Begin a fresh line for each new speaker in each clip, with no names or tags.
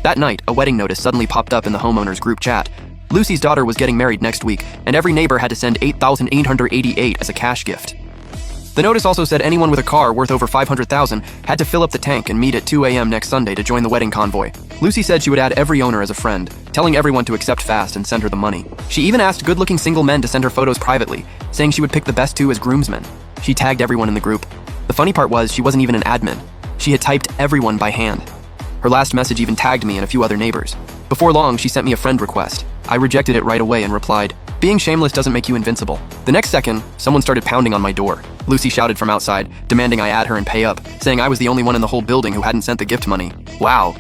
That night, a wedding notice suddenly popped up in the homeowners group chat. Lucy's daughter was getting married next week, and every neighbor had to send $8,888 as a cash gift. The notice also said anyone with a car worth over $500,000 had to fill up the tank and meet at 2 a.m. next Sunday to join the wedding convoy. Lucy said she would add every owner as a friend, telling everyone to accept fast and send her the money. She even asked good-looking single men to send her photos privately, saying she would pick the best 2 as groomsmen. She tagged everyone in the group. The funny part was she wasn't even an admin. She had typed everyone by hand. Her last message even tagged me and a few other neighbors. Before long, she sent me a friend request. I rejected it right away and replied, "Being shameless doesn't make you invincible." The next second, someone started pounding on my door. Lucy shouted from outside, demanding I add her and pay up, saying I was the only one in the whole building who hadn't sent the gift money. Wow.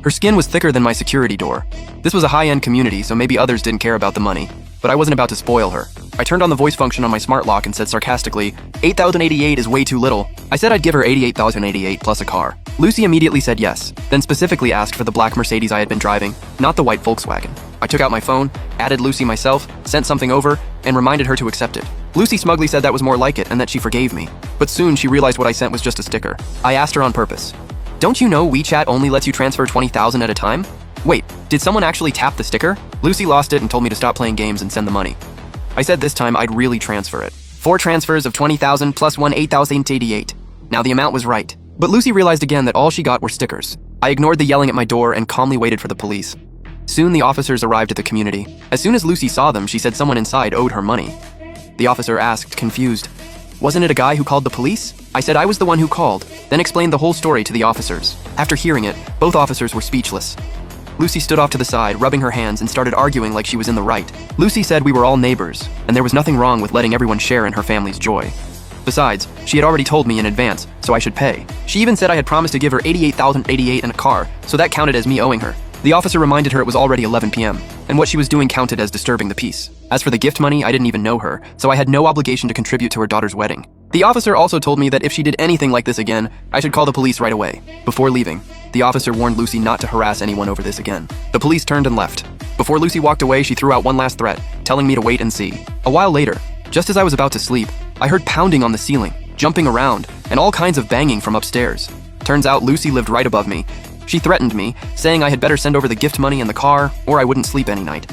Her skin was thicker than my security door. This was a high-end community, so maybe others didn't care about the money. But I wasn't about to spoil her. I turned on the voice function on my smart lock and said sarcastically, "$8,088 is way too little." I said I'd give her $88,088 plus a car. Lucy immediately said yes, then specifically asked for the black Mercedes I had been driving, not the white Volkswagen. I took out my phone, added Lucy myself, sent something over, and reminded her to accept it. Lucy smugly said that was more like it and that she forgave me. But soon she realized what I sent was just a sticker. I asked her on purpose, "Don't you know WeChat only lets you transfer $20,000 at a time? Wait, did someone actually tap the sticker?" Lucy lost it and told me to stop playing games and send the money. I said this time I'd really transfer it. 4 transfers of $20,000 plus one $8,088. Now the amount was right. But Lucy realized again that all she got were stickers. I ignored the yelling at my door and calmly waited for the police. Soon the officers arrived at the community. As soon as Lucy saw them, she said someone inside owed her money. The officer asked, confused, "Wasn't it a guy who called the police?" I said I was the one who called, then explained the whole story to the officers. After hearing it, both officers were speechless. Lucy stood off to the side, rubbing her hands, and started arguing like she was in the right. Lucy said we were all neighbors, and there was nothing wrong with letting everyone share in her family's joy. Besides, she had already told me in advance, so I should pay. She even said I had promised to give her $88,088 and a car, so that counted as me owing her. The officer reminded her it was already 11 p.m., and what she was doing counted as disturbing the peace. As for the gift money, I didn't even know her, so I had no obligation to contribute to her daughter's wedding. The officer also told me that if she did anything like this again, I should call the police right away. Before leaving, the officer warned Lucy not to harass anyone over this again. The police turned and left. Before Lucy walked away, she threw out one last threat, telling me to wait and see. A while later, just as I was about to sleep, I heard pounding on the ceiling, jumping around, and all kinds of banging from upstairs. Turns out Lucy lived right above me. She threatened me, saying I had better send over the gift money and the car, or I wouldn't sleep any night.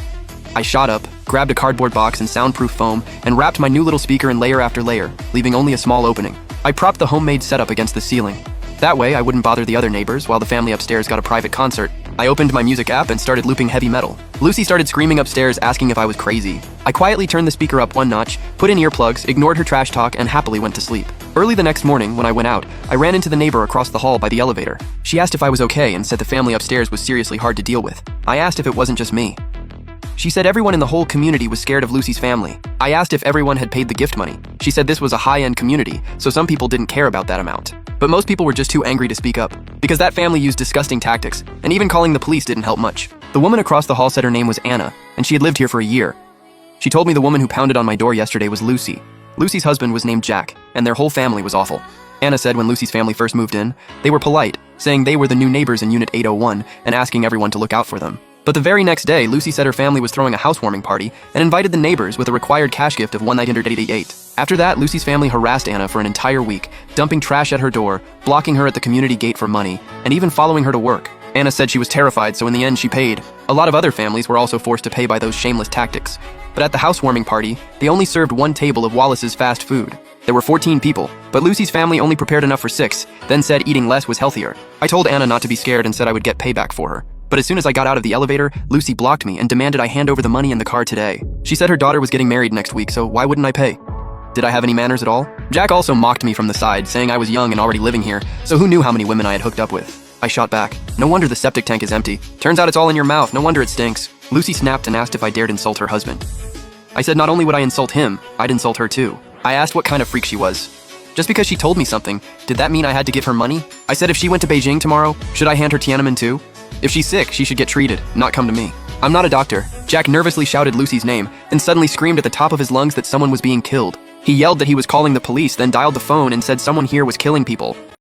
I shot up, grabbed a cardboard box and soundproof foam, and wrapped my new little speaker in layer after layer, leaving only a small opening. I propped the homemade setup against the ceiling. That way, I wouldn't bother the other neighbors while the family upstairs got a private concert. I opened my music app and started looping heavy metal. Lucy started screaming upstairs, asking if I was crazy. I quietly turned the speaker up one notch, put in earplugs, ignored her trash talk, and happily went to sleep. Early the next morning, when I went out, I ran into the neighbor across the hall by the elevator. She asked if I was okay and said the family upstairs was seriously hard to deal with. I asked if it wasn't just me. She said everyone in the whole community was scared of Lucy's family. I asked if everyone had paid the gift money. She said this was a high-end community, so some people didn't care about that amount. But most people were just too angry to speak up, because that family used disgusting tactics, and even calling the police didn't help much. The woman across the hall said her name was Anna, and she had lived here for a year. She told me the woman who pounded on my door yesterday was Lucy. Lucy's husband was named Jack, and their whole family was awful. Anna said when Lucy's family first moved in, they were polite, saying they were the new neighbors in Unit 801 and asking everyone to look out for them. But the very next day, Lucy said her family was throwing a housewarming party and invited the neighbors with a required cash gift of $1,988. After that, Lucy's family harassed Anna for an entire week, dumping trash at her door, blocking her at the community gate for money, and even following her to work. Anna said she was terrified, so in the end she paid. A lot of other families were also forced to pay by those shameless tactics. But at the housewarming party, they only served one table of Wallace's fast food. There were 14 people, but Lucy's family only prepared enough for 6, then said eating less was healthier. I told Anna not to be scared and said I would get payback for her. But as soon as I got out of the elevator, Lucy blocked me and demanded I hand over the money and the car today. She said her daughter was getting married next week, so why wouldn't I pay? Did I have any manners at all? Jack also mocked me from the side, saying I was young and already living here, so who knew how many women I had hooked up with? I shot back. No wonder the septic tank is empty. Turns out it's all in your mouth, no wonder it stinks. Lucy snapped and asked if I dared insult her husband. I said not only would I insult him, I'd insult her too. I asked what kind of freak she was. Just because she told me something, did that mean I had to give her money? I said if she went to Beijing tomorrow, should I hand her Tiananmen too? If she's sick, she should get treated, not come to me. I'm not a doctor. Jack nervously shouted Lucy's name and suddenly screamed at the top of his lungs that someone was being killed. He yelled that he was calling the police, then dialed the phone and said someone here was killing people.